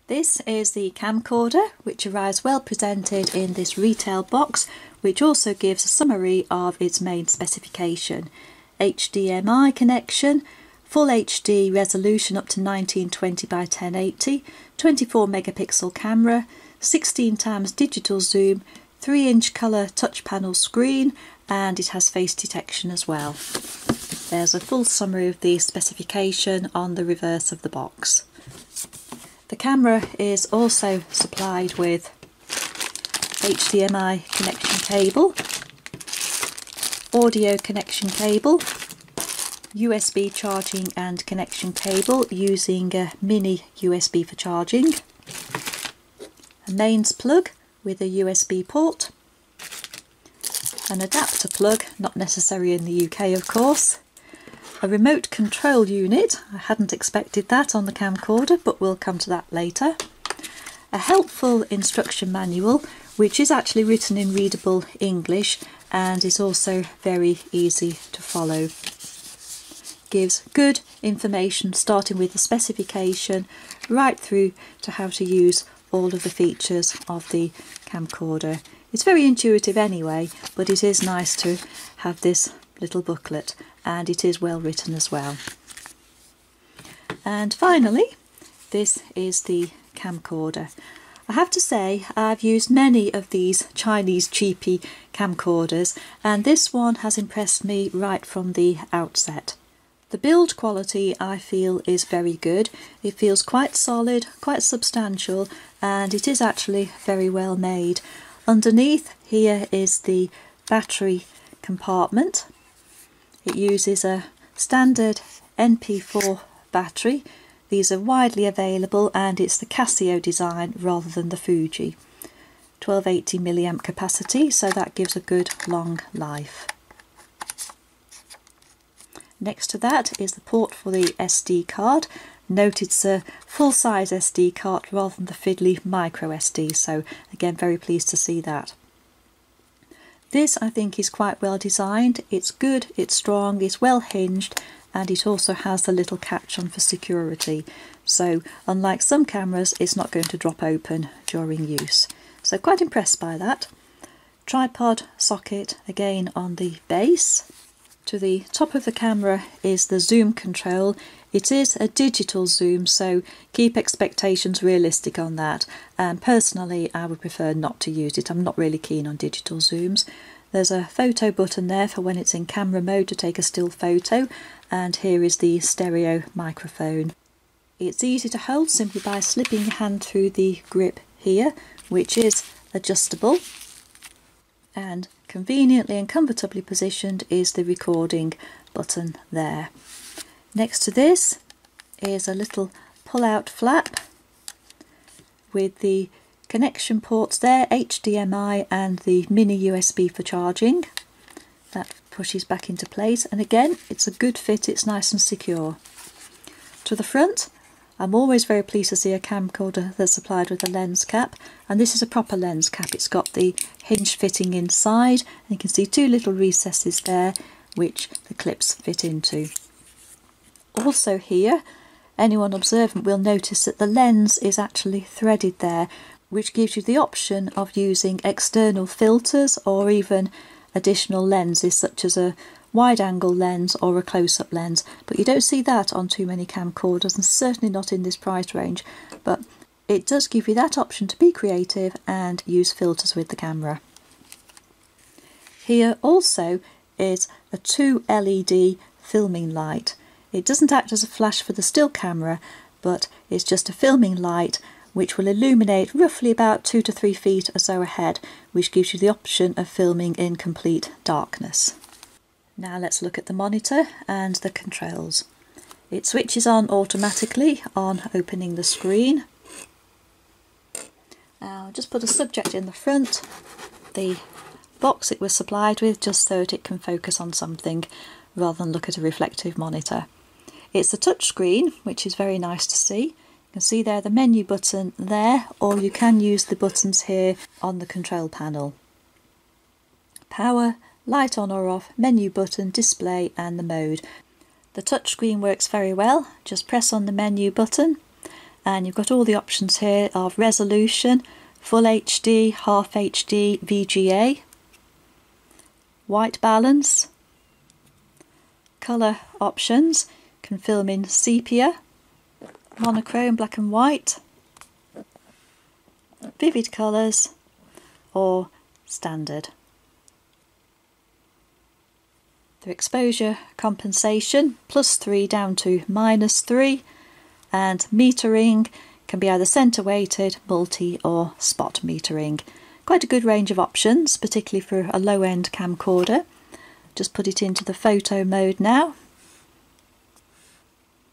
This is the camcorder, which arrives well presented in this retail box, which also gives a summary of its main specification. HDMI connection, full HD resolution up to 1920 by 1080, 24 megapixel camera, 16 times digital zoom, 3-inch colour touch panel screen, and it has face detection as well. There's a full summary of the specification on the reverse of the box. The camera is also supplied with HDMI connection cable, audio connection cable, USB charging and connection cable using a mini USB for charging, a mains plug with a USB port, an adapter plug, not necessary in the UK of course, a remote control unit. I hadn't expected that on the camcorder, but we'll come to that later. A helpful instruction manual, which is actually written in readable English and is also very easy to follow. Gives good information starting with the specification right through to how to use all of the features of the camcorder. It's very intuitive anyway, but it is nice to have this little booklet, and it is well written as well. And finally, this is the camcorder. I have to say I've used many of these Chinese cheapie camcorders, and this one has impressed me right from the outset. The build quality I feel is very good. It feels quite solid, quite substantial, and it is actually very well made. Underneath here is the battery compartment. It uses a standard NP-40 battery. These are widely available, and it's the Casio design rather than the Fuji. 1280 milliamp capacity, so that gives a good long life. Next to that is the port for the SD card. Note it's a full-size SD card rather than the fiddly micro SD, so again very pleased to see that. This I think is quite well designed. It's good, it's strong, it's well hinged, and it also has the little catch on for security. So unlike some cameras, it's not going to drop open during use. So quite impressed by that. Tripod socket again on the base. To the top of the camera is the zoom control. It is a digital zoom, so keep expectations realistic on that. And personally, I would prefer not to use it. I'm not really keen on digital zooms. There's a photo button there for when it's in camera mode to take a still photo, and here is the stereo microphone. It's easy to hold simply by slipping your hand through the grip here, which is adjustable, and conveniently and comfortably positioned is the recording button there. Next to this is a little pull-out flap with the connection ports there, HDMI and the mini USB for charging. That pushes back into place, and again it's a good fit, it's nice and secure. To the front, I'm always very pleased to see a camcorder that's supplied with a lens cap, and this is a proper lens cap. It's got the hinge fitting inside, and you can see two little recesses there which the clips fit into. Also here, anyone observant will notice that the lens is actually threaded there, which gives you the option of using external filters or even additional lenses such as a wide-angle lens or a close-up lens, but you don't see that on too many camcorders, and certainly not in this price range, but it does give you that option to be creative and use filters with the camera. Here also is a 2 LED filming light. It doesn't act as a flash for the still camera, but it's just a filming light which will illuminate roughly about 2 to 3 feet or so ahead, which gives you the option of filming in complete darkness. Now let's look at the monitor and the controls. It switches on automatically on opening the screen. I'll just put a subject in the front, the box it was supplied with, just so that it can focus on something rather than look at a reflective monitor. It's a touch screen, which is very nice to see. You can see there the menu button there, or you can use the buttons here on the control panel. Power, light on or off, menu button, display and the mode. The touchscreen works very well. Just press on the menu button and you've got all the options here of resolution, full HD, half HD, VGA, white balance, colour options, can film in sepia, monochrome, black and white, vivid colours or standard. The exposure compensation +3 down to -3, and metering can be either centre weighted, multi or spot metering. Quite a good range of options, particularly for a low end camcorder. Just put it into the photo mode now.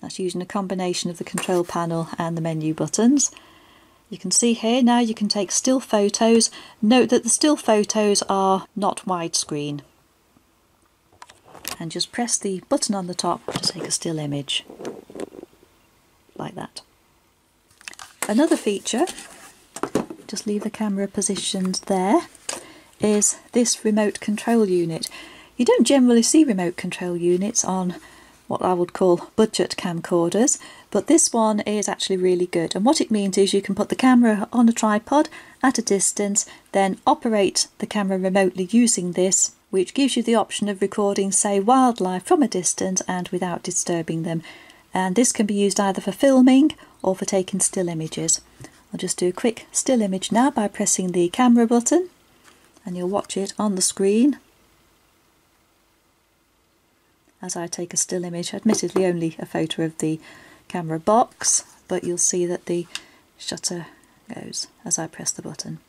That's using a combination of the control panel and the menu buttons. You can see here now you can take still photos. Note that the still photos are not widescreen. And just press the button on the top to take a still image, like that. Another feature, just leave the camera positioned there, is this remote control unit. You don't generally see remote control units on what I would call budget camcorders, but this one is actually really good. And what it means is you can put the camera on a tripod at a distance, then operate the camera remotely using this, which gives you the option of recording, say, wildlife from a distance and without disturbing them. And this can be used either for filming or for taking still images. I'll just do a quick still image now by pressing the camera button, and you'll watch it on the screen as I take a still image, admittedly only a photo of the camera box, but you'll see that the shutter goes as I press the button.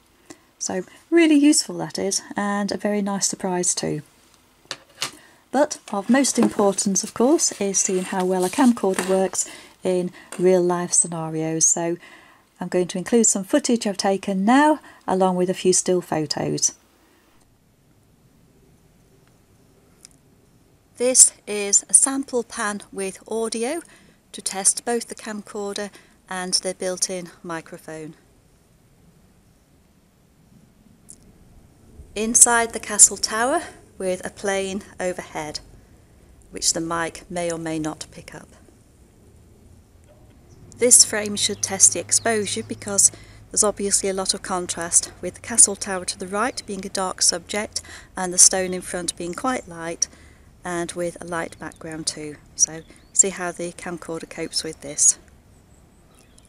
So really useful that is, and a very nice surprise too. But of most importance, of course, is seeing how well a camcorder works in real life scenarios. So I'm going to include some footage I've taken now, along with a few still photos. This is a sample pan with audio to test both the camcorder and the built-in microphone. Inside the castle tower with a plane overhead, which the mic may or may not pick up. This frame should test the exposure because there's obviously a lot of contrast, with the castle tower to the right being a dark subject and the stone in front being quite light, and with a light background too. So see how the camcorder copes with this.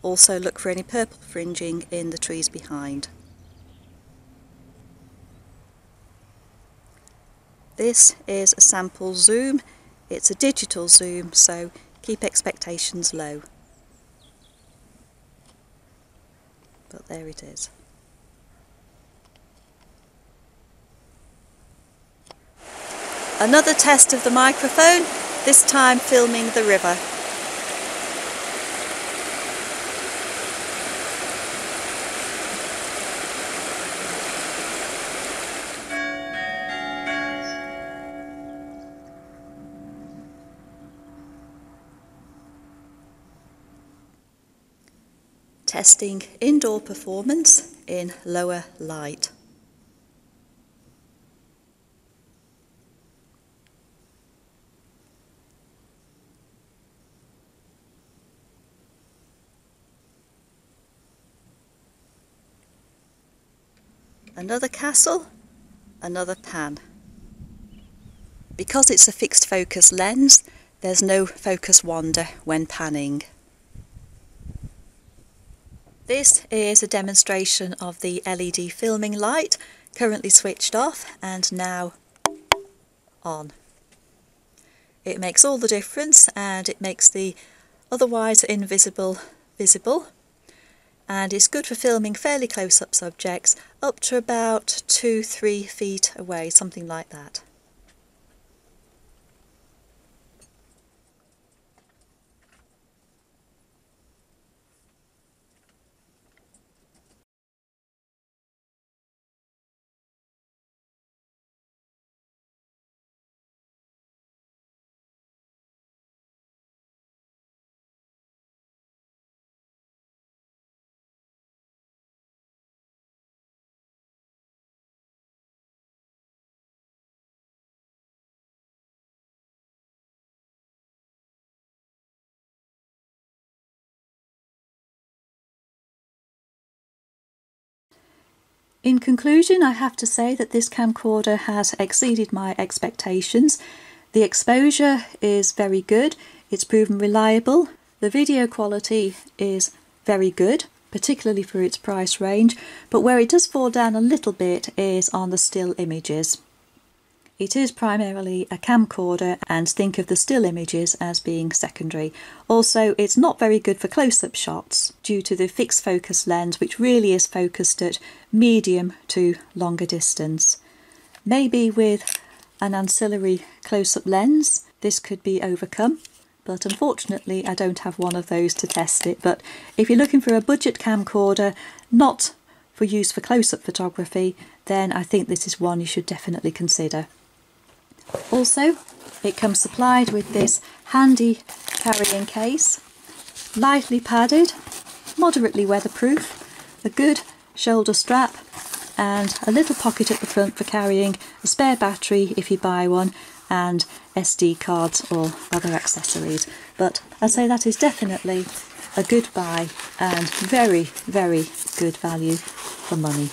Also look for any purple fringing in the trees behind. This is a sample zoom. It's a digital zoom, so keep expectations low. But there it is. Another test of the microphone, this time filming the river. Testing indoor performance in lower light. Another castle, another pan. Because it's a fixed focus lens, there's no focus wander when panning. This is a demonstration of the LED filming light, currently switched off and now on. It makes all the difference, and it makes the otherwise invisible visible, and it's good for filming fairly close-up subjects up to about 2-3 feet away, something like that. In conclusion, I have to say that this camcorder has exceeded my expectations. The exposure is very good, it's proven reliable, the video quality is very good, particularly for its price range, but where it does fall down a little bit is on the still images. It is primarily a camcorder, and think of the still images as being secondary. Also, it's not very good for close-up shots due to the fixed focus lens, which really is focused at medium to longer distance. Maybe with an ancillary close-up lens this could be overcome, but unfortunately I don't have one of those to test it. But if you're looking for a budget camcorder, not for use for close-up photography, then I think this is one you should definitely consider. Also, it comes supplied with this handy carrying case, lightly padded, moderately weatherproof, a good shoulder strap, and a little pocket at the front for carrying a spare battery if you buy one, and SD cards or other accessories. But I'd say that is definitely a good buy and very, very good value for money.